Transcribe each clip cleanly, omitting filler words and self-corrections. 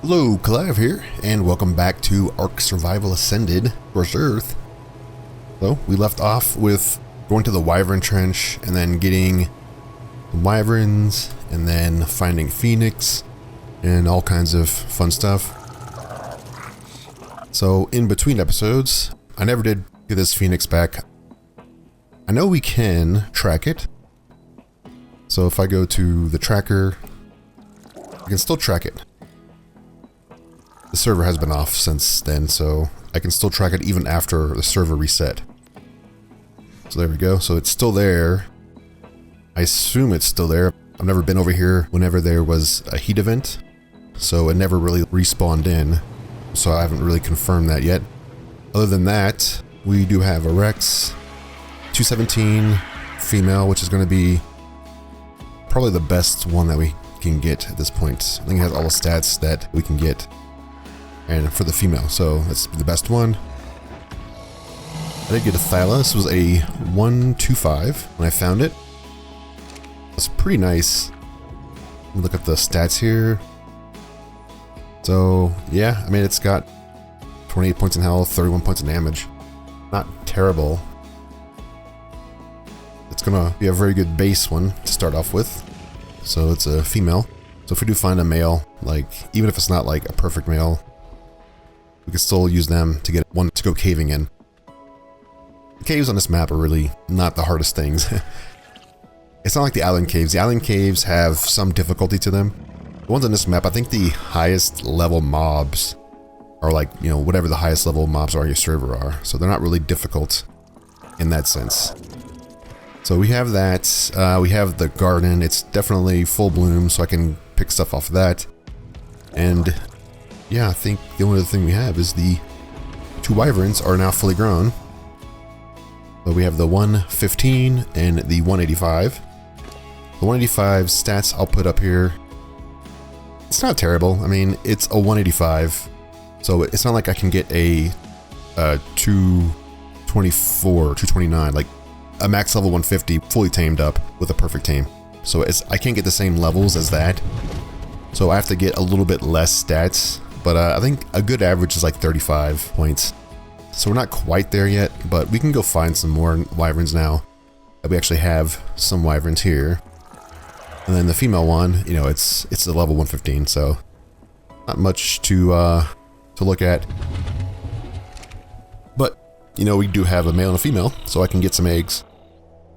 Hello, Kalive here, and welcome back to Ark Survival Ascended, Scorched Earth. So, we left off with going to the Wyvern trench, and then getting the Wyverns, and then finding Phoenix, and all kinds of fun stuff. So, in between episodes, I never did get this Phoenix back. I know we can track it. So if I go to the tracker, I can still track it. The server has been off since then, so I can still track it even after the server reset. So there we go. So it's still there. I assume it's still there. I've never been over here whenever there was a heat event, so it never really respawned in. So I haven't really confirmed that yet. Other than that, we do have a Rex, 217 female, which is going to be probably the best one that we can get at this point. I think it has all the stats that we can get, and for the female, so that's the best one. I did get a Thyla. This was a 125 when I found it. It's pretty nice. Look at the stats here. So yeah, I mean, it's got 28 points in health, 31 points in damage. Not terrible. It's gonna be a very good base one to start off with. So it's a female. So if we do find a male, like even if it's not like a perfect male, we can still use them to get one to go caving in. The caves on this map are really not the hardest things. It's not like the island caves. The island caves have some difficulty to them. The ones on this map, I think the highest level mobs are like, you know, whatever the highest level mobs are on your server are. So they're not really difficult in that sense. So we have that. We have the garden. It's definitely full bloom, so I can pick stuff off of that. And yeah, I think the only other thing we have is the two wyverns are now fully grown. So we have the 115 and the 185. The 185 stats I'll put up here. It's not terrible. I mean, it's a 185, so it's not like I can get a 224, 229, like a max level 150 fully tamed up with a perfect tame. So I can't get the same levels as that. So I have to get a little bit less stats, but I think a good average is like 35 points. So we're not quite there yet, but we can go find some more wyverns now that we actually have some wyverns here. And then the female one, you know, it's a level 115, so not much to look at. But you know, we do have a male and a female, so I can get some eggs,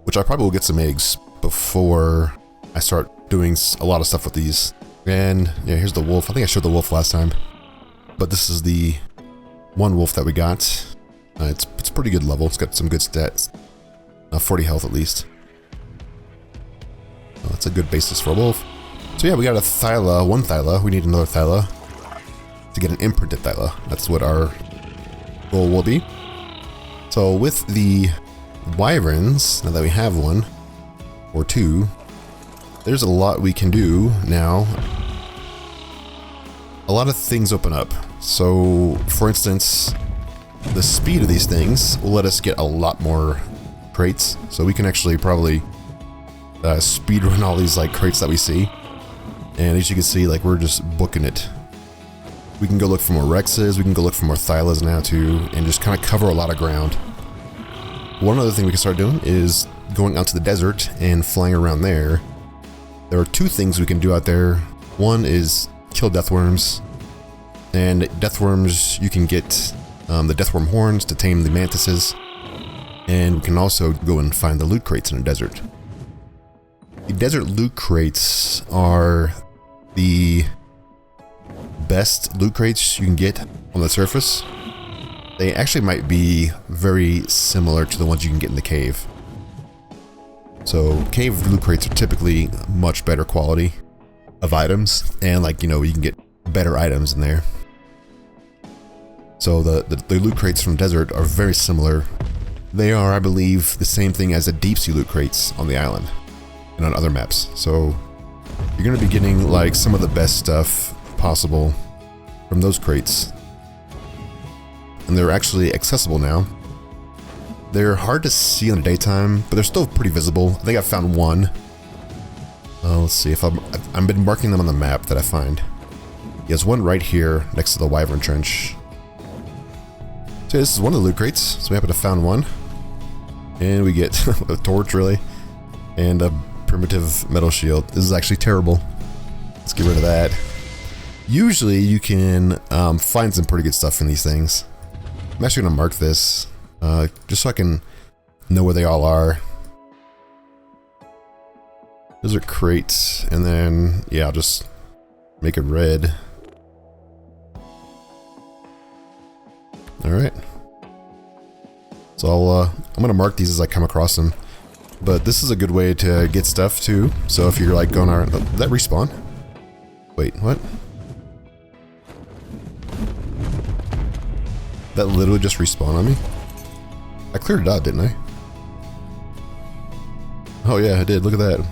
which I probably will get some eggs before I start doing a lot of stuff with these. And yeah, here's the wolf. I think I showed the wolf last time, but this is the one wolf that we got. It's pretty good level. It's got some good stats, 40 health at least. Well, that's a good basis for a wolf. So yeah, we got a Thyla, one Thyla. We need another Thyla to get an imprinted Thyla. That's what our goal will be. So with the wyverns, now that we have one or two, there's a lot we can do now. A lot of things open up. So for instance, the speed of these things will let us get a lot more crates. So we can actually probably speed run all these like crates that we see. And as you can see, like, we're just booking it. We can go look for more Rexes, we can go look for more Thylas now too, and just kind of cover a lot of ground. One other thing we can start doing is going out to the desert and flying around there. There are two things we can do out there. One is kill deathworms, and deathworms, you can get the deathworm horns to tame the mantises, and we can also go and find the loot crates in the desert. The desert loot crates are the best loot crates you can get on the surface. They actually might be very similar to the ones you can get in the cave. So cave loot crates are typically much better quality of items, and like, you know, you can get better items in there. So the loot crates from desert are very similar. They are, I believe, the same thing as the deep sea loot crates on the island and on other maps. So you're going to be getting like some of the best stuff possible from those crates. And they're actually accessible now. They're hard to see in the daytime, but they're still pretty visible. I think I found one. Let's see if I've been marking them on the map that I find. There's one right here next to the Wyvern trench. So this is one of the loot crates. So we happen to found one. And we get a torch, really. And a primitive metal shield. This is actually terrible. Let's get rid of that. Usually you can find some pretty good stuff in these things. I'm actually going to mark this just so I can know where they all are. Those are crates, and then yeah, I'll just make it red. All right. So I'm gonna mark these as I come across them. But this is a good way to get stuff too. So if you're like going around, did that respawn? Wait, what? That literally just respawned on me? I cleared it out, didn't I? Oh yeah, I did. Look at that.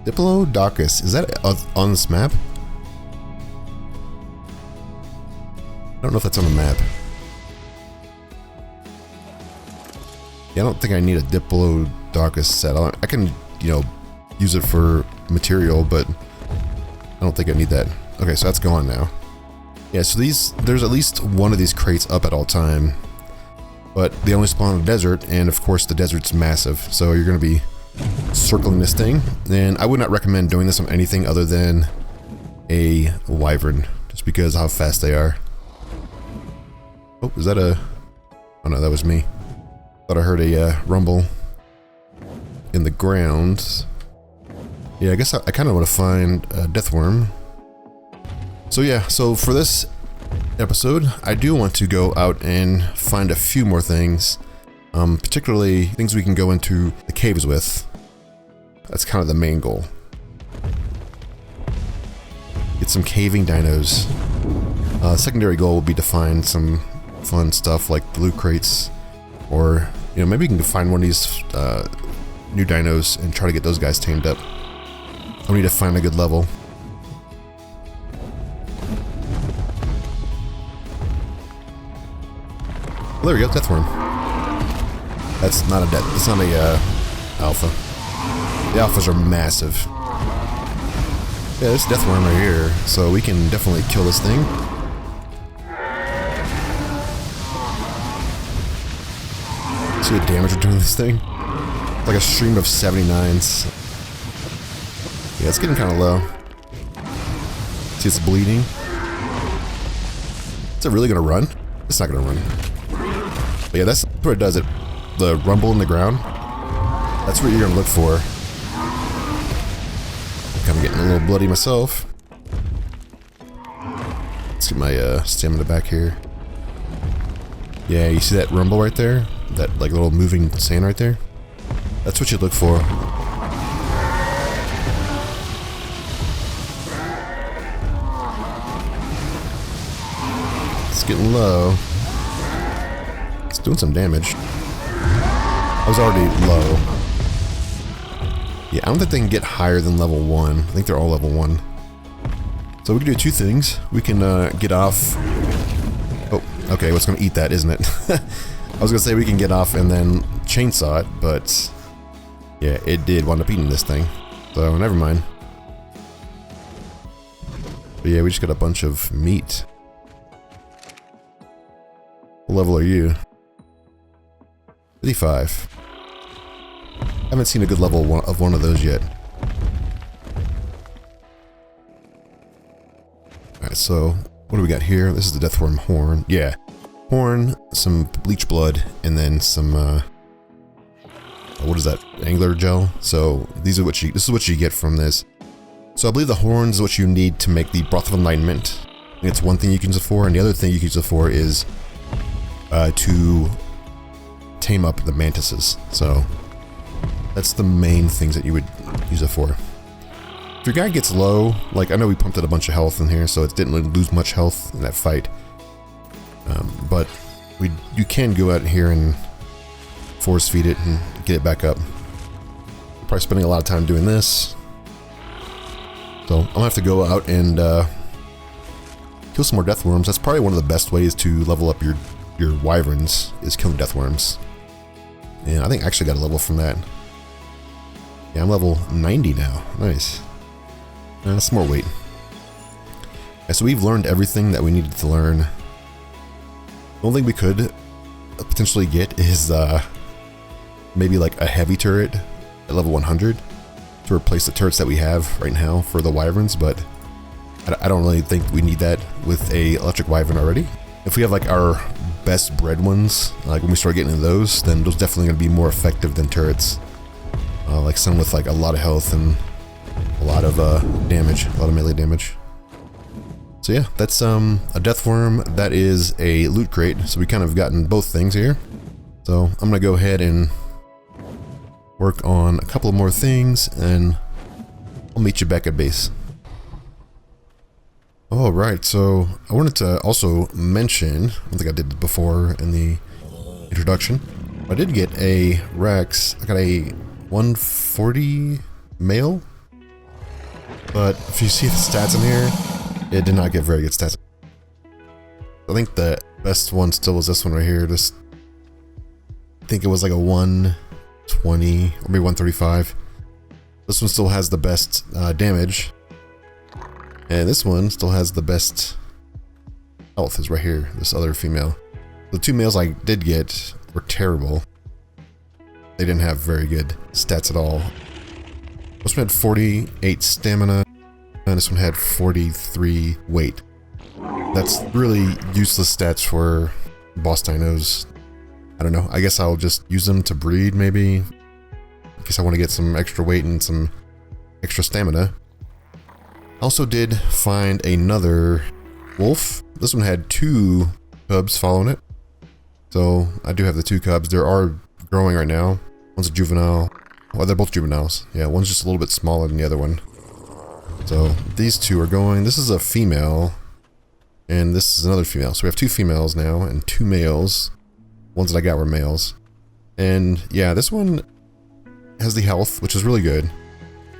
Diplodocus. Is that on this map? I don't know if that's on the map. Yeah, I don't think I need a Diplodocus set. I can, you know, use it for material, but I don't think I need that. Okay, so that's gone now. Yeah, so there's at least one of these crates up at all time, but they only spawn in the desert, and of course the desert's massive, so you're going to be circling this thing, and I would not recommend doing this on anything other than a Wyvern, just because of how fast they are. Oh, is that a... Oh no, that was me. Thought I heard a rumble in the ground. Yeah, I guess I kind of want to find a deathworm. So yeah, so for this episode, I do want to go out and find a few more things. Particularly things we can go into the caves with. That's kind of the main goal. Get some caving dinos. Secondary goal will be to find some fun stuff like the loot crates, or you know, maybe we can find one of these new dinos and try to get those guys tamed up. I need to find a good level. Well, there we go, deathworm. That's not a that's not a alpha. The alphas are massive. Yeah, there's deathworm right here, so we can definitely kill this thing. See the damage we're doing to this thing? Like a stream of 79s. Yeah, it's getting kind of low. See, it's bleeding. Is it really gonna run? It's not gonna run. But yeah, that's what it does. The rumble in the ground, that's what you're gonna look for. I'm kind of getting a little bloody myself. Let's get my stamina back here. Yeah, you see that rumble right there? That like little moving sand right there? That's what you look for. It's getting low. It's doing some damage. I was already low. Yeah, I don't think they can get higher than level 1. I think they're all level 1. So we can do two things. We can get off... Oh, okay, well, it's going to eat that, isn't it? I was going to say we can get off and then chainsaw it, but... Yeah, it did wind up eating this thing. So, never mind. But yeah, we just got a bunch of meat. What level are you? 55. I haven't seen a good level of one of those yet. Alright, so what do we got here? This is the deathworm horn. Yeah. Horn, some bleach blood, and then some what is that? Angler gel. So these are what this is what you get from this. So I believe the horns is what you need to make the broth of enlightenment. And it's one thing you can use it for, and the other thing you can use it for is to tame up the mantises. So that's the main things that you would use it for. If your guy gets low, like I know we pumped out a bunch of health in here, so it didn't really lose much health in that fight. But you can go out here and force feed it and get it back up. Probably spending a lot of time doing this. So I'm gonna have to go out and kill some more deathworms. That's probably one of the best ways to level up your wyverns, is killing deathworms. And I think I actually got a level from that. Yeah, I'm level 90 now. Nice. Some more weight. Yeah, so we've learned everything that we needed to learn. The only thing we could potentially get is maybe like a heavy turret at level 100 to replace the turrets that we have right now for the Wyverns, but I don't really think we need that with a electric Wyvern already. If we have like our best bred ones, like when we start getting into those, then those definitely going to be more effective than turrets. Like some with like a lot of health and a lot of damage, a lot of melee damage. So yeah, that's a death worm. That is a loot crate. So we kind of gotten both things here. So I'm gonna go ahead and work on a couple of more things, and I'll meet you back at base. Alright, so I wanted to also mention, I don't think I did before in the introduction, I did get a Rex. I got a 140 male, but if you see the stats in here, it did not get very good stats. I think the best one still was this one right here. This, I think it was like a 120 or maybe 135. This one still has the best damage. And this one still has the best health, is right here, this other female. The two males I did get were terrible. They didn't have very good stats at all. This one had 48 stamina, and this one had 43 weight. That's really useless stats for boss dinos. I don't know, I guess I'll just use them to breed maybe. I guess I want to get some extra weight and some extra stamina. Also did find another wolf. This one had 2 cubs following it. So I do have the 2 cubs. They are growing right now. One's a juvenile. Well, they're both juveniles. Yeah, one's just a little bit smaller than the other one. So these 2 are going. This is a female, and this is another female. So we have 2 females now and 2 males. Ones that I got were males. And yeah, this one has the health, which is really good.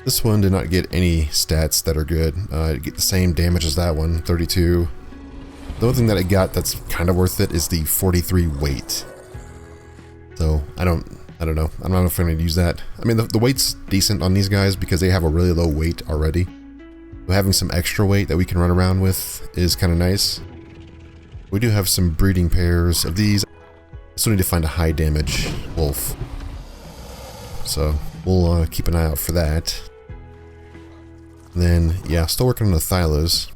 This one did not get any stats that are good. It get the same damage as that one, 32. The only thing that it got that's kind of worth it is the 43 weight. So I don't know. I don't know if I'm going to use that. I mean, the weight's decent on these guys because they have a really low weight already. So having some extra weight that we can run around with is kind of nice. We do have some breeding pairs of these. I still need to find a high damage wolf. So we'll keep an eye out for that. And then, yeah, still working on the Thylas.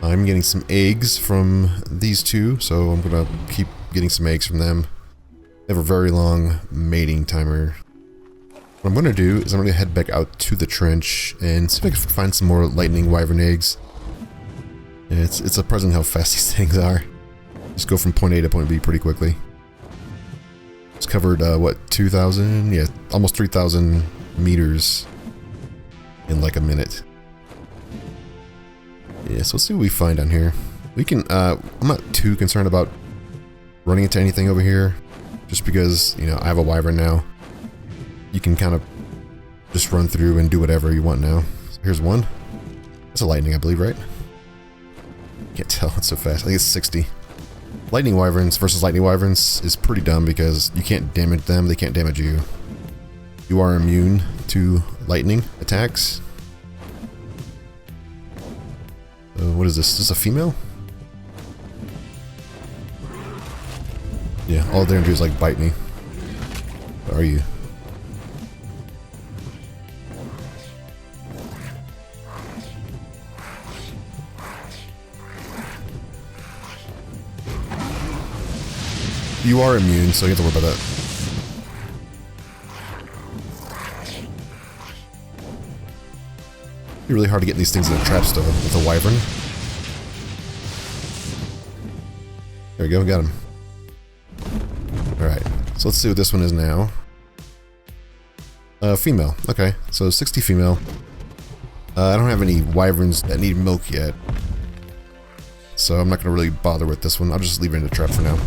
I'm getting some eggs from these 2, so I'm gonna keep getting some eggs from them. They have a very long mating timer. What I'm gonna do is I'm gonna head back out to the trench and see if I can find some more lightning wyvern eggs. It's surprising how fast these things are. Just go from point A to point B pretty quickly. It's covered, what, 2,000? Yeah, almost 3,000 meters in like a minute. Yeah, so let's see what we find down here. We can, I'm not too concerned about running into anything over here, just because, you know, I have a wyvern now. You can kind of just run through and do whatever you want now. So here's one. That's a lightning, I believe, right? Can't tell, it's so fast. I think it's 60. Lightning wyverns versus lightning wyverns is pretty dumb because you can't damage them, they can't damage you. You are immune to lightning attacks. What is this? Is this a female? Yeah, all they're gonna do is like bite me. Where are you? You are immune, so you don't have to worry about that. It's really hard to get these things in a trap still with a wyvern. There we go, got him. Alright, so let's see what this one is now. Female. Okay, so 60 female. I don't have any wyverns that need milk yet, so I'm not going to really bother with this one. I'll just leave it in the trap for now.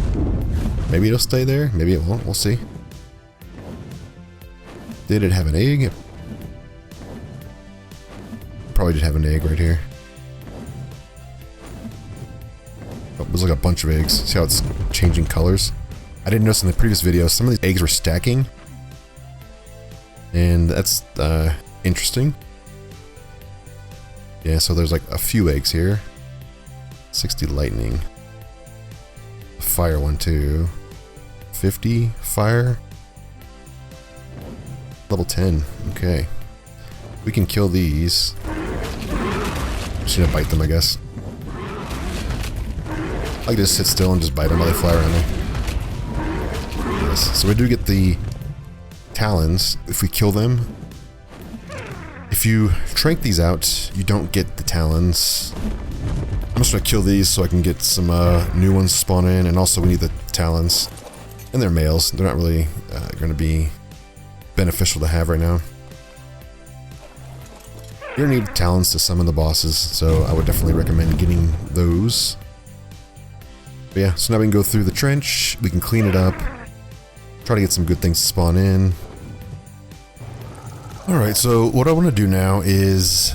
Maybe it'll stay there, maybe it won't, we'll see. Did it have an egg? Probably did have an egg right here. Oh, there's like a bunch of eggs. See how it's changing colors? I didn't notice in the previous video, some of these eggs were stacking. And that's interesting. Yeah, so there's like a few eggs here. 60 lightning. Fire one too. 50 fire. Level 10. Okay. We can kill these. Just gonna bite them, I guess. I can just sit still and just bite them while they fly around me. Yes. So we do get the talons if we kill them. If you trank these out, you don't get the talons. I'm just gonna kill these so I can get some new ones spawn in, and also we need the talons. And they're males. They're not really going to be beneficial to have right now. You're going to need talons to summon the bosses, so I would definitely recommend getting those. But yeah, so now we can go through the trench, we can clean it up, try to get some good things to spawn in. Alright, so what I want to do now is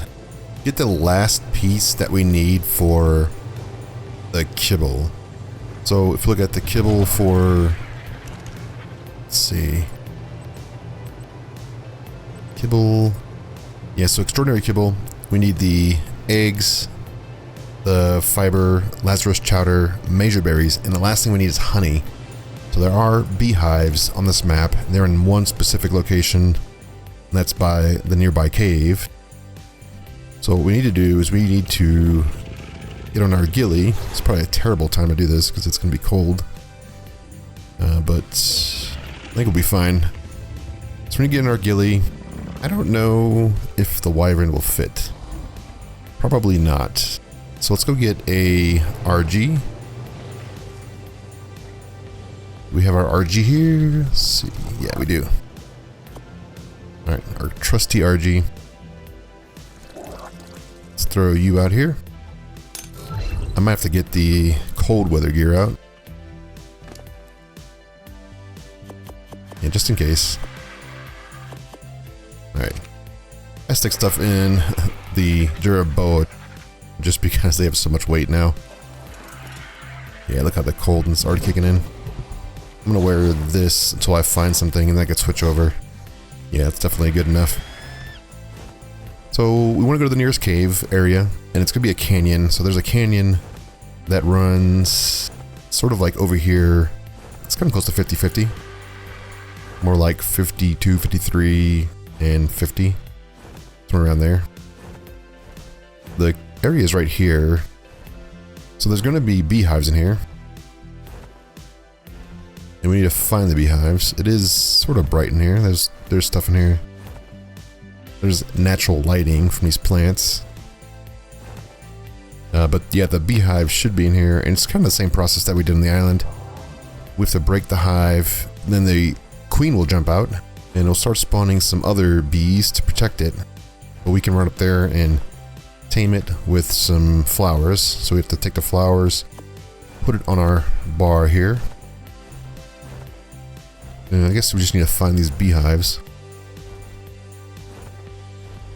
get the last piece that we need for the kibble. So if you look at the kibble for... Let's see. Kibble. Yeah, so extraordinary kibble. We need the eggs, the fiber, Lazarus chowder, major berries, and the last thing we need is honey. So there are beehives on this map. They're in one specific location. And that's by the nearby cave. So what we need to do is we need to get on our ghillie. It's probably a terrible time to do this because it's going to be cold. But I think we'll be fine. So we're going to get in our ghillie. I don't know if the wyvern will fit. Probably not. So let's go get a RG. We have our RG here. Let's see. Yeah, we do. Alright, our trusty RG. Let's throw you out here. I might have to get the cold weather gear out. Yeah, just in case. Alright. I stick stuff in the Duraboa just because they have so much weight now. Yeah, look how the coldness already kicking in. I'm gonna wear this until I find something and then I can switch over. Yeah, it's definitely good enough. So we want to go to the nearest cave area, and it's gonna be a canyon. So there's a canyon that runs sort of like over here. It's kind of close to 50-50. More like 52, 53, and 50. Somewhere around there. The area is right here. So there's going to be beehives in here. And we need to find the beehives. It is sort of bright in here. There's stuff in here. There's natural lighting from these plants. But yeah, the beehive should be in here. And it's kind of the same process that we did on the island. We have to break the hive. Then the queen will jump out. And it'll start spawning some other bees to protect it. But we can run up there and tame it with some flowers. So we have to take the flowers, put it on our bar here. And I guess we just need to find these beehives.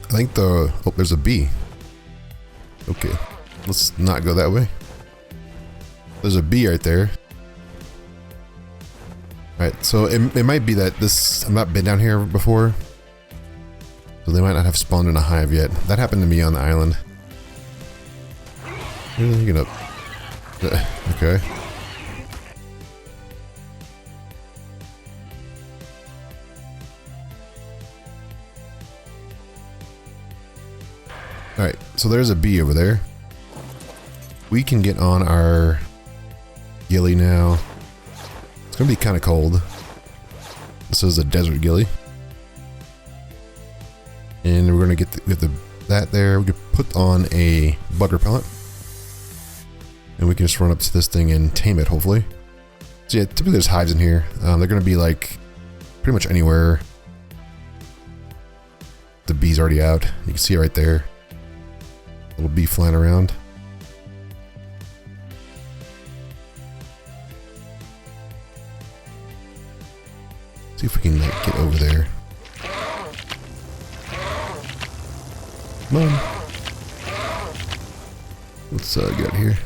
I think oh, there's a bee. Okay, let's not go that way. There's a bee right there. Alright, so it might be that I've not been down here before. So they might not have spawned in a hive yet. That happened to me on the island. You're gonna... Okay. Alright, so there's a bee over there. We can get on our ghillie now. It's gonna be kind of cold. This is a desert ghillie. And we're gonna get that there. We can put on a bug repellent. And we can just run up to this thing and tame it, hopefully. So yeah, typically there's hives in here. They're gonna be like pretty much anywhere. The bee's already out. You can see it right there. Little bee flying around. See if we can like get over there. Come on. Let's get out here.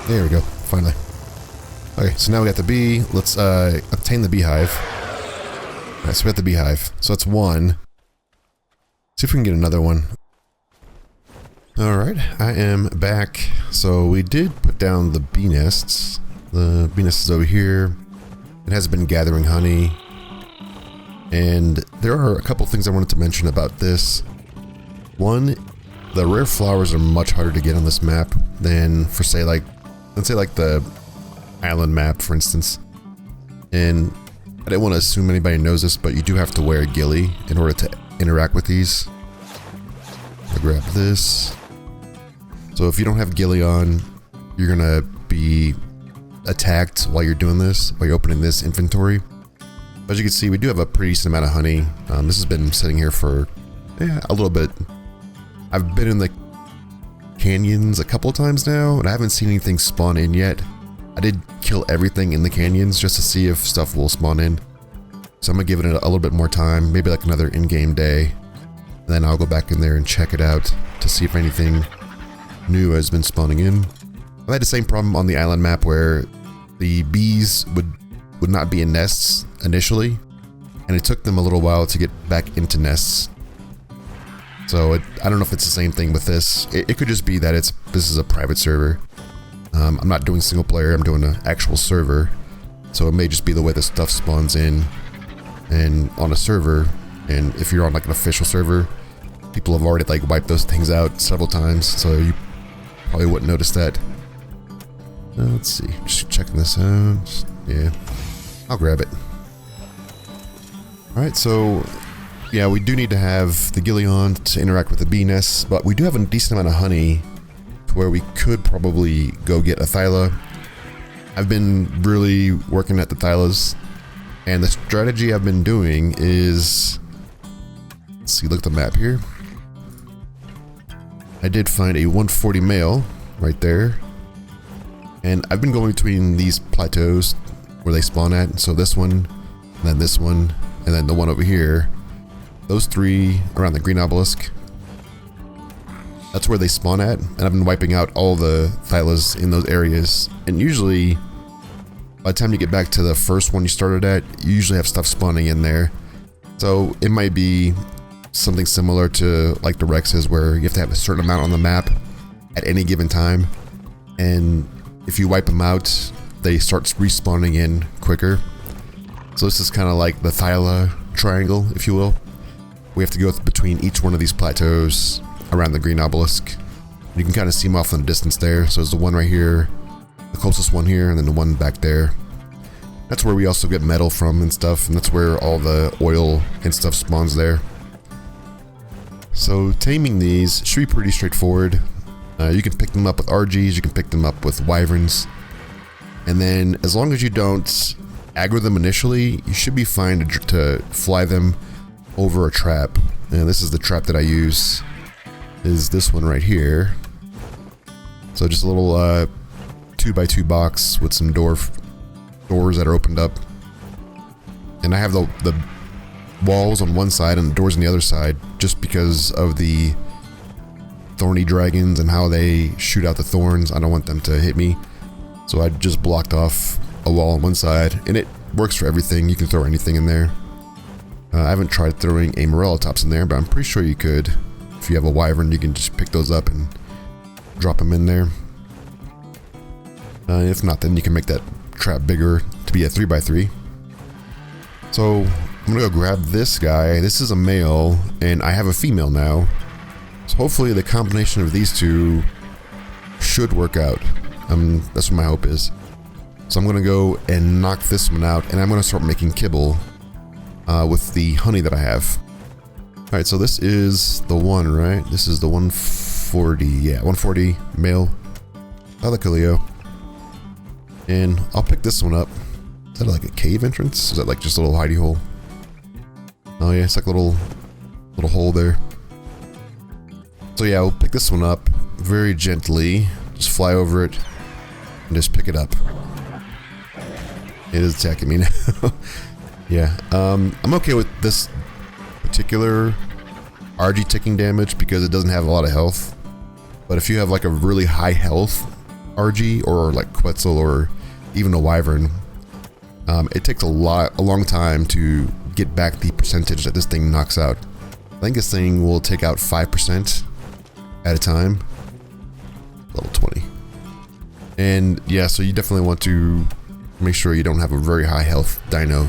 There we go. Finally. Okay, so now we got the bee. Let's obtain the beehive. Alright, so we got the beehive. So that's one. See if we can get another one. Alright, I am back. So we did put down the bee nests. The bee nest is over here. It has been gathering honey. And there are a couple things I wanted to mention about this. One, the rare flowers are much harder to get on this map than for say like, let's say like the island map, for instance. And I didn't want to assume anybody knows this, but you do have to wear a ghillie in order to interact with these. I'll grab this. So if you don't have ghillie on, you're gonna be attacked while you're doing this, while you're opening this inventory. As you can see, we do have a pretty decent amount of honey. This has been sitting here for a little bit. I've been in the canyons a couple times now, and I haven't seen anything spawn in yet. I did kill everything in the canyons just to see if stuff will spawn in. So I'm gonna give it a little bit more time, maybe like another in-game day. And then I'll go back in there and check it out to see if anything new has been spawning in. I had the same problem on the island map where the bees would not be in nests initially, and it took them a little while to get back into nests. So I don't know if it's the same thing with this. It could just be that this is a private server. I'm not doing single player, I'm doing an actual server. So it may just be the way the stuff spawns in and on a server. And if you're on like an official server, people have already like wiped those things out several times, so you probably wouldn't notice that. Let's see, just checking this out. Yeah, I'll grab it. Alright, so yeah, we do need to have the ghillie on to interact with the bee nests, but we do have a decent amount of honey to where we could probably go get a Thyla. I've been really working at the Thylas, and the strategy I've been doing is, let's see, look at the map here. I did find a 140 male right there, and I've been going between these plateaus where they spawn at. So this one, and then this one, and then the one over here. Those three around the green obelisk. That's where they spawn at, and I've been wiping out all the Thylas in those areas. And usually, by the time you get back to the first one you started at, you usually have stuff spawning in there. So it might be something similar to like the Rexes, where you have to have a certain amount on the map at any given time. And if you wipe them out, they start respawning in quicker. So this is kind of like the Thyla triangle, if you will. We have to go between each one of these plateaus around the green obelisk. You can kind of see them off in the distance there. So there's the one right here, the closest one here, and then the one back there. That's where we also get metal from and stuff, and that's where all the oil and stuff spawns there. So taming these should be pretty straightforward. You can pick them up with RGs, you can pick them up with Wyverns, and then as long as you don't aggro them initially, you should be fine to fly them over a trap. And this is the trap that I use, is this one right here. So just a little 2x2 box with some doors that are opened up, and I have the walls on one side and the doors on the other side just because of the thorny dragons and how they shoot out the thorns. I don't want them to hit me, so I just blocked off a wall on one side, and it works for everything. You can throw anything in there. I haven't tried throwing a Morella tops in there, but I'm pretty sure you could. If you have a Wyvern, you can just pick those up and drop them in there. If not, then you can make that trap bigger to be a 3x3. So I'm gonna go grab this guy. This is a male, and I have a female now. So hopefully the combination of these two should work out. That's what my hope is. So I'm gonna go and knock this one out, and I'm gonna start making kibble with the honey that I have. Alright, so this is the one, right? This is the 140, yeah, 140 male Thyla. And I'll pick this one up. Is that like a cave entrance? Is that like just a little hidey hole? Oh yeah, it's like a little hole there. So yeah, we'll pick this one up very gently. Just fly over it and just pick it up. It is attacking me now. Yeah, I'm okay with this particular RG ticking damage because it doesn't have a lot of health. But if you have like a really high health RG or like Quetzal or even a Wyvern, it takes a long time to get back the percentage that this thing knocks out. I think this thing will take out 5% at a time. Level 20. And yeah, so you definitely want to make sure you don't have a very high health dino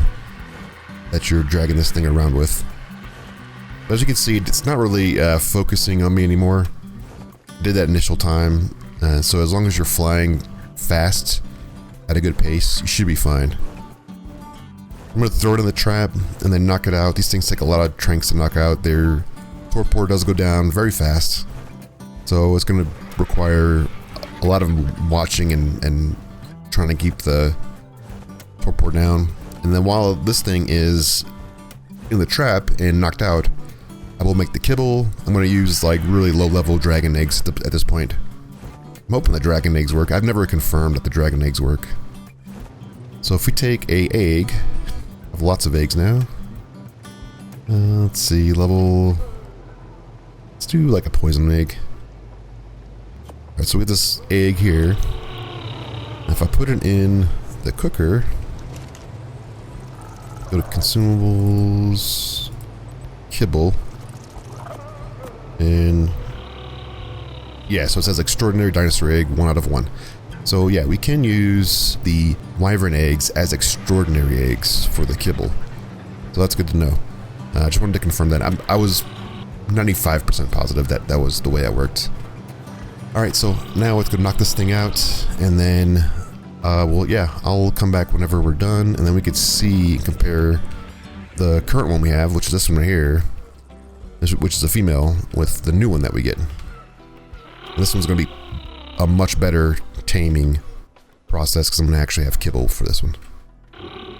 that you're dragging this thing around with. But as you can see, it's not really focusing on me anymore. I did that initial time, so as long as you're flying fast at a good pace, you should be fine. I'm going to throw it in the trap and then knock it out. These things take a lot of tranks to knock out. Their torpor does go down very fast, so it's going to require a lot of watching and trying to keep the torpor down. And then while this thing is in the trap and knocked out, I will make the kibble. I'm going to use like really low level dragon eggs at this point. I'm hoping the dragon eggs work. I've never confirmed that the dragon eggs work. So if we take a egg, I have lots of eggs now. Let's see, let's do like a poison egg. Alright, so we have this egg here. If I put it in the cooker, go to consumables, kibble, and yeah, so it says extraordinary dinosaur egg, 1 out of 1. So yeah, we can use the wyvern eggs as extraordinary eggs for the kibble. So that's good to know. I just wanted to confirm that. I was 95% positive that that was the way it worked. Alright, so now let's go knock this thing out, and then, well, yeah, I'll come back whenever we're done, and then we could see and compare the current one we have, which is this one right here, which is a female, with the new one that we get. And this one's going to be a much better taming process, because I'm going to actually have kibble for this one.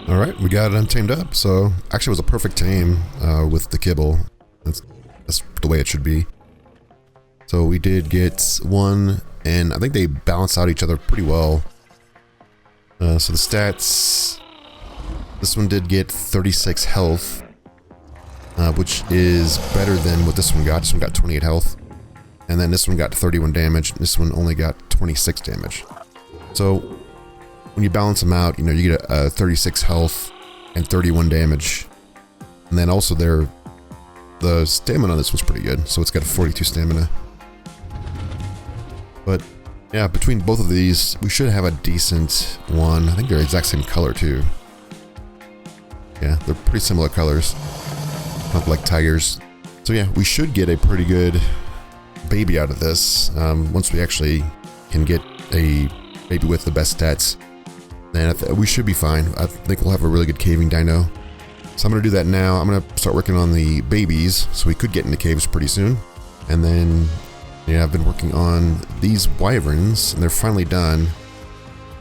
Alright, we got it untamed up, so actually it was a perfect tame with the kibble. That's the way it should be. So we did get one, and I think they balance out each other pretty well. So the stats, this one did get 36 health, which is better than what this one got. This one got 28 health, and then this one got 31 damage. This one only got 26 damage. So when you balance them out, you know, you get a 36 health and 31 damage, and then also the stamina on this one's pretty good. So it's got a 42 stamina. But yeah, between both of these, we should have a decent one. I think they're the exact same color too. Yeah, they're pretty similar colors. Not like tigers. So yeah, we should get a pretty good baby out of this. Once we actually can get a baby with the best stats, then we should be fine. I think we'll have a really good caving dino. So I'm going to do that now. I'm going to start working on the babies, so we could get into caves pretty soon. And then, yeah, I've been working on these wyverns, and they're finally done.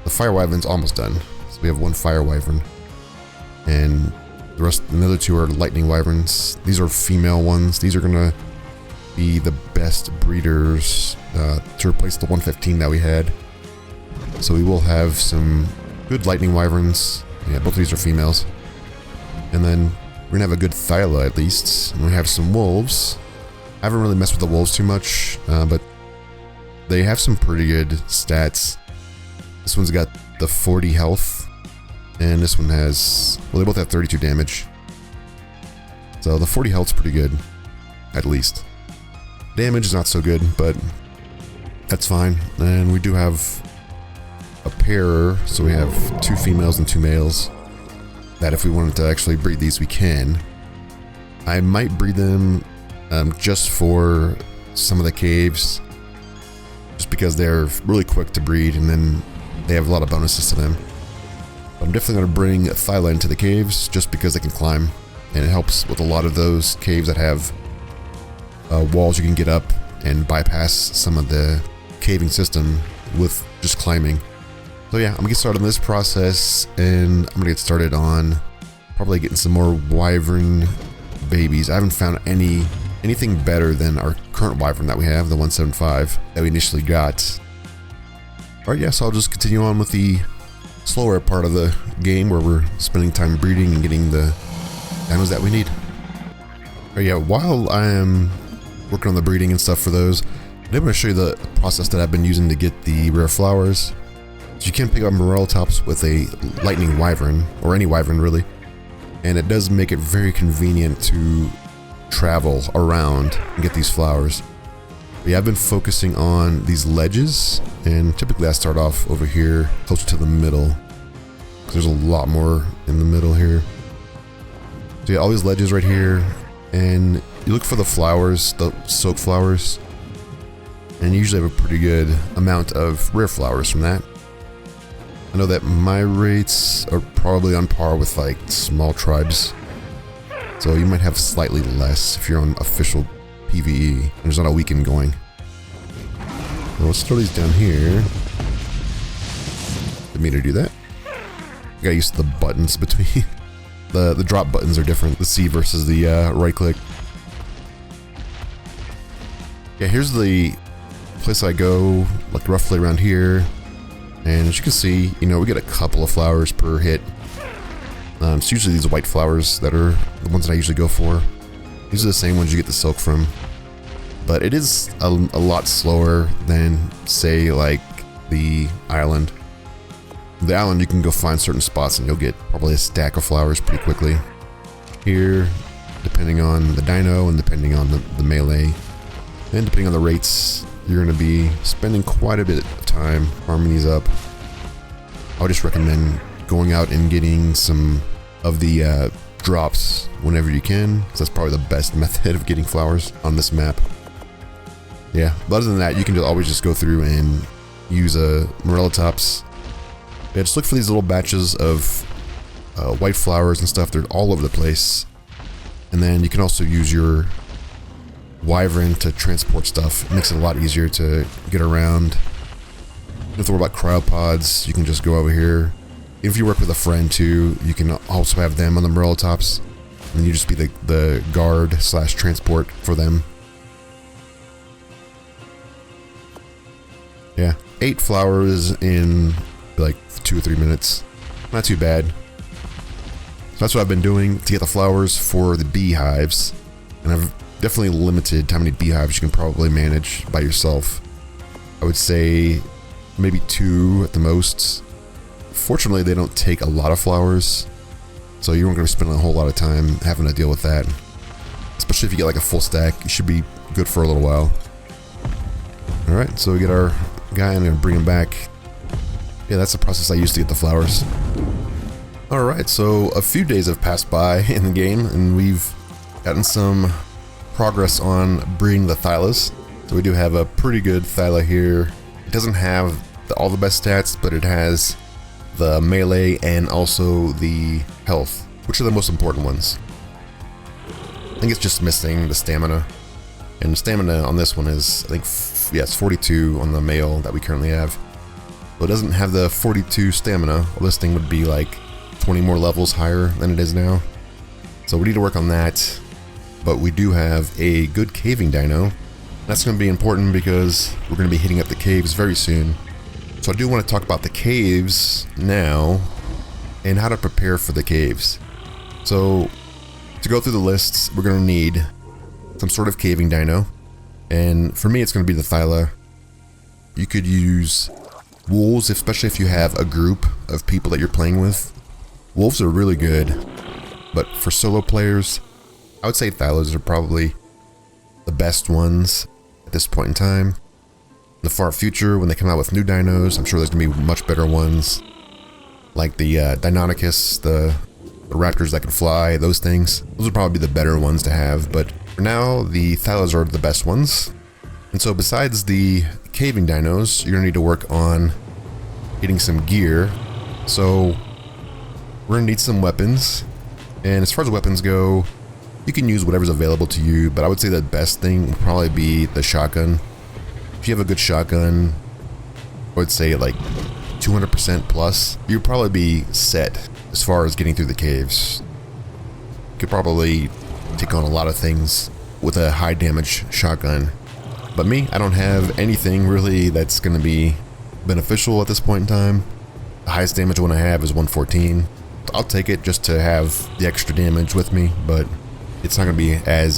The fire wyvern's almost done. So we have one fire wyvern. And the other two are lightning wyverns. These are female ones. These are going to be the best breeders to replace the 115 that we had. So we will have some good lightning wyverns. Yeah, both of these are females. And then we're gonna have a good Thyla at least. And we have some wolves. I haven't really messed with the wolves too much, but they have some pretty good stats. This one's got the 40 health, and this one has, well, they both have 32 damage. So the 40 health's pretty good, at least. Damage is not so good, but that's fine. And we do have a pair, so we have 2 females and 2 males. That if we wanted to actually breed these, we can. I might breed them just for some of the caves, just because they're really quick to breed, and then they have a lot of bonuses to them. But I'm definitely going to bring Thyla into the caves, just because they can climb, and it helps with a lot of those caves that have walls you can get up and bypass some of the caving system with just climbing. So yeah, I'm gonna get started on this process, and I'm gonna get started on probably getting some more wyvern babies. I haven't found anything better than our current wyvern that we have, the 175 that we initially got. Alright, yeah, so I'll just continue on with the slower part of the game where we're spending time breeding and getting the dinos that we need. Alright, yeah, while I am working on the breeding and stuff for those, I'm going to show you the process that I've been using to get the rare flowers. So you can pick up morel tops with a lightning wyvern, or any wyvern really, and it does make it very convenient to travel around and get these flowers. But yeah, I've been focusing on these ledges, and typically I start off over here close to the middle, because there's a lot more in the middle here. So yeah, all these ledges right here, and you look for the flowers, the soak flowers, and you usually have a pretty good amount of rare flowers from that. I know that my rates are probably on par with like small tribes, so you might have slightly less if you're on official PvE and there's not a weekend going. Well, let's throw these down here. Didn't mean to do that. I got used to the buttons between the drop buttons are different. The C versus the right click. Yeah, here's the place I go, like roughly around here. And as you can see, you know, we get a couple of flowers per hit. It's usually these white flowers that are the ones that I usually go for. These are the same ones you get the silk from. But it is a lot slower than, say, like the island. The island, you can go find certain spots and you'll get probably a stack of flowers pretty quickly. Here, depending on the dino and depending on the melee, and depending on the rates, you're going to be spending quite a bit of time farming these up. I would just recommend going out and getting some of the drops whenever you can, because that's probably the best method of getting flowers on this map. Yeah, but other than that, you can always just go through and use morel tops. Yeah, just look for these little batches of white flowers and stuff. They're all over the place. And then you can also use your wyvern to transport stuff. It makes it a lot easier to get around. You don't have to worry about cryopods. You can just go over here. If you work with a friend too, you can also have them on the morel tops, and you just be the guard / transport for them. Yeah, 8 flowers in like 2 or 3 minutes. Not too bad. So that's what I've been doing to get the flowers for the beehives, and I've definitely limited how many beehives you can probably manage by yourself. I would say maybe 2 at the most. Fortunately, they don't take a lot of flowers, so you aren't going to spend a whole lot of time having to deal with that. Especially if you get like a full stack, you should be good for a little while. Alright, so we get our guy, and I'm going to bring him back. Yeah, that's the process I used to get the flowers. Alright, so a few days have passed by in the game, and we've gotten some progress on breeding the Thylas. So we do have a pretty good Thyla here. It doesn't have all the best stats, but it has the melee and also the health, which are the most important ones. I think it's just missing the stamina. And stamina on this one is, I think, it's 42 on the male that we currently have. So it doesn't have the 42 stamina. Well, this thing would be like 20 more levels higher than it is now. So we need to work on that. But we do have a good caving dino. That's going to be important because we're going to be hitting up the caves very soon. So I do want to talk about the caves now and how to prepare for the caves. So to go through the lists, we're going to need some sort of caving dino. And for me, it's going to be the Thyla. You could use wolves, especially if you have a group of people that you're playing with. Wolves are really good, but for solo players, I would say Thylas are probably the best ones at this point in time. In the far future, when they come out with new dinos, I'm sure there's going to be much better ones. Like the Deinonychus, the raptors that can fly, those things. Those would probably be the better ones to have, but for now, the Thylas are the best ones. And so besides the caving dinos, you're going to need to work on getting some gear. So we're going to need some weapons. And as far as weapons go, you can use whatever's available to you, but I would say the best thing would probably be the shotgun. If you have a good shotgun, I would say like 200% plus, you'd probably be set as far as getting through the caves. You could probably take on a lot of things with a high damage shotgun. But me, I don't have anything really that's going to be beneficial at this point in time. The highest damage one I have is 114. I'll take it just to have the extra damage with me, but it's not going to be as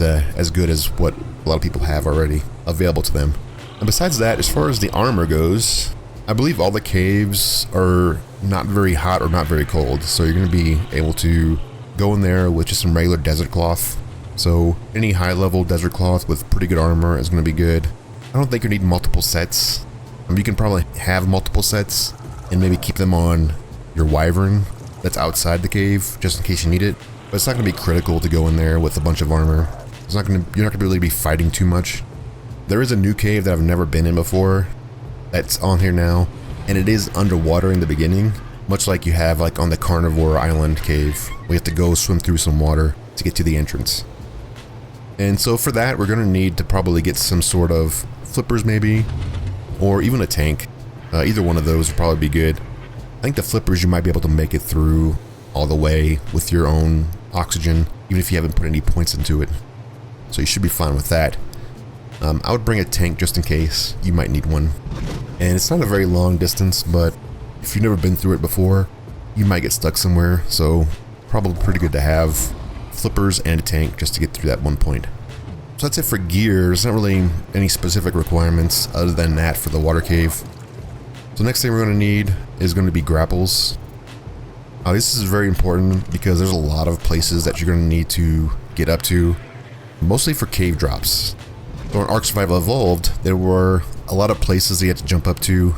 good as what a lot of people have already available to them. And besides that, as far as the armor goes, I believe all the caves are not very hot or not very cold, so you're going to be able to go in there with just some regular desert cloth. So any high level desert cloth with pretty good armor is going to be good. I don't think you need multiple sets. You can probably have multiple sets and maybe keep them on your Wyvern that's outside the cave just in case you need it. But it's not going to be critical to go in there with a bunch of armor. You're not going to really be fighting too much. There is a new cave that I've never been in before that's on here now, and it is underwater in the beginning, much like you have like on the Carnivore Island cave. We have to go swim through some water to get to the entrance. And so for that, we're going to need to probably get some sort of flippers maybe, or even a tank. Either one of those would probably be good. I think the flippers, you might be able to make it through all the way with your own oxygen, even if you haven't put any points into it. So you should be fine with that. I would bring a tank just in case. You might need one. And it's not a very long distance, but if you've never been through it before, you might get stuck somewhere. So probably pretty good to have flippers and a tank just to get through that one point. So that's it for gear. There's not really any specific requirements other than that for the water cave. So next thing we're going to need is going to be grapples. This is very important because there's a lot of places that you're going to need to get up to, mostly for cave drops. So in Ark Survival Evolved, there were a lot of places you had to jump up to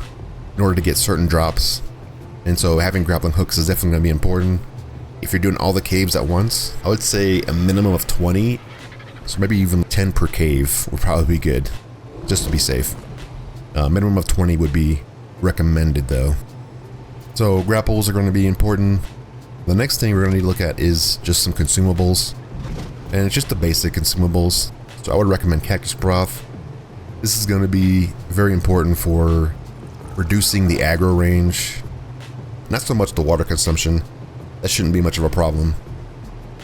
in order to get certain drops. And so having grappling hooks is definitely going to be important. If you're doing all the caves at once, I would say a minimum of 20, so maybe even 10 per cave would probably be good, just to be safe. Minimum of 20 would be recommended though. So grapples are going to be important. The next thing we're going to need to look at is just some consumables, and it's just the basic consumables. So I would recommend cactus broth. This is going to be very important for reducing the aggro range. Not so much the water consumption. That shouldn't be much of a problem,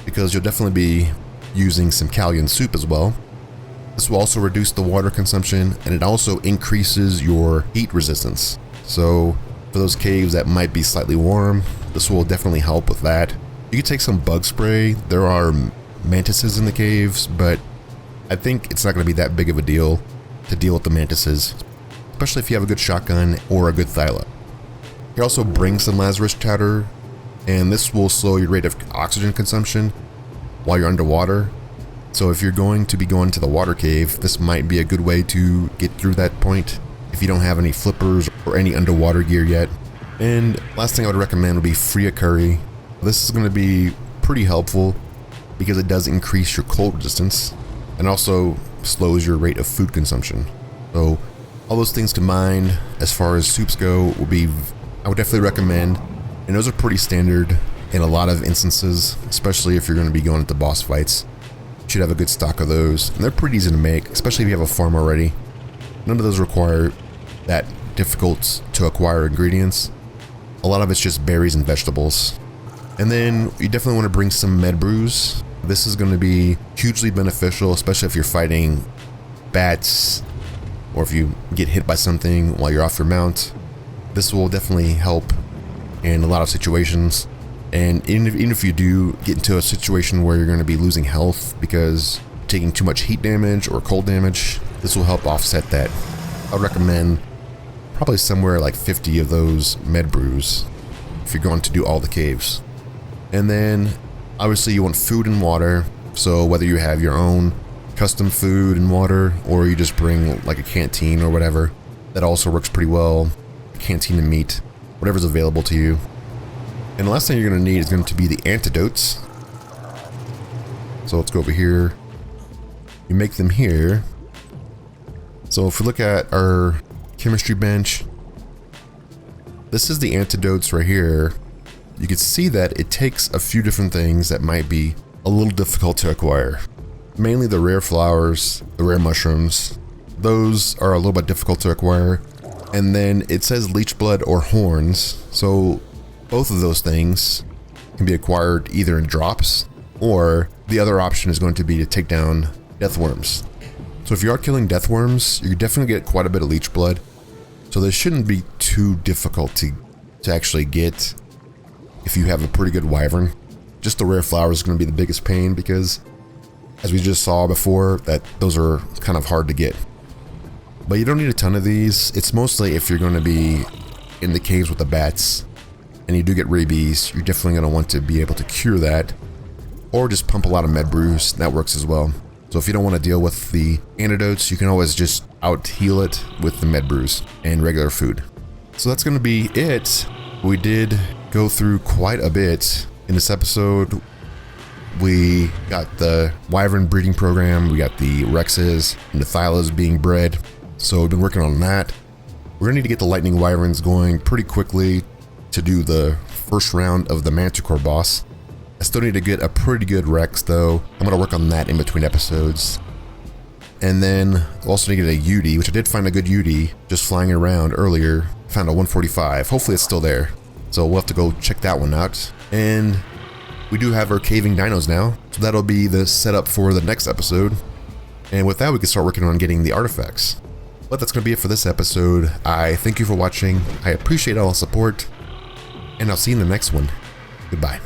because you'll definitely be using some Kalive soup as well. This will also reduce the water consumption, and it also increases your heat resistance. So for those caves that might be slightly warm, this will definitely help with that. You can take some bug spray. There are mantises in the caves, but I think it's not going to be that big of a deal to deal with the mantises, especially if you have a good shotgun or a good Thyla. You can also bring some Lazarus chowder, and this will slow your rate of oxygen consumption while you're underwater. So if you're going to be going to the water cave, this might be a good way to get through that point if you don't have any flippers or any underwater gear yet. And last thing I would recommend would be Freya curry. This is going to be pretty helpful because it does increase your cold resistance and also slows your rate of food consumption. So all those things combined, as far as soups go, I would definitely recommend. And those are pretty standard in a lot of instances, especially if you're going to be going into boss fights. You should have a good stock of those, and they're pretty easy to make, especially if you have a farm already. None of those require that difficult to acquire ingredients. A lot of it's just berries and vegetables. And then you definitely want to bring some med brews. This is going to be hugely beneficial, especially if you're fighting bats or if you get hit by something while you're off your mount. This will definitely help in a lot of situations. And even if you do get into a situation where you're going to be losing health because taking too much heat damage or cold damage, this will help offset that. I would recommend probably somewhere like 50 of those med brews if you're going to do all the caves. And then obviously you want food and water. So whether you have your own custom food and water, or you just bring like a canteen or whatever, that also works pretty well. Canteen and meat, whatever's available to you. And the last thing you're going to need is going to be the antidotes. So let's go over here. You make them here. So if we look at our chemistry bench, this is the antidotes right here. You can see that it takes a few different things that might be a little difficult to acquire. Mainly the rare flowers, the rare mushrooms. Those are a little bit difficult to acquire. And then it says leech blood or horns. So both of those things can be acquired either in drops, or the other option is going to be to take down death worms. So if you are killing death worms, you definitely get quite a bit of leech blood. So this shouldn't be too difficult to actually get if you have a pretty good wyvern. Just the rare flowers is going to be the biggest pain because, as we just saw before, that those are kind of hard to get. But you don't need a ton of these. It's mostly if you're going to be in the caves with the bats and you do get rabies, you're definitely going to want to be able to cure that, or just pump a lot of med brews. That works as well. So if you don't want to deal with the antidotes, you can always just out heal it with the med brews and regular food. So that's going to be it. We did go through quite a bit in this episode. We got the Wyvern breeding program, we got the Rexes and the Thylas being bred. So we've been working on that. We're going to need to get the Lightning Wyverns going pretty quickly to do the first round of the Manticore boss. I still need to get a pretty good Rex though. I'm going to work on that in between episodes. And then also need to get a UD, which I did find a good UD just flying around earlier. Found a 145. Hopefully it's still there. So we'll have to go check that one out. And we do have our caving dinos now. So that'll be the setup for the next episode. And with that, we can start working on getting the artifacts. But that's going to be it for this episode. I thank you for watching. I appreciate all the support. And I'll see you in the next one. Goodbye.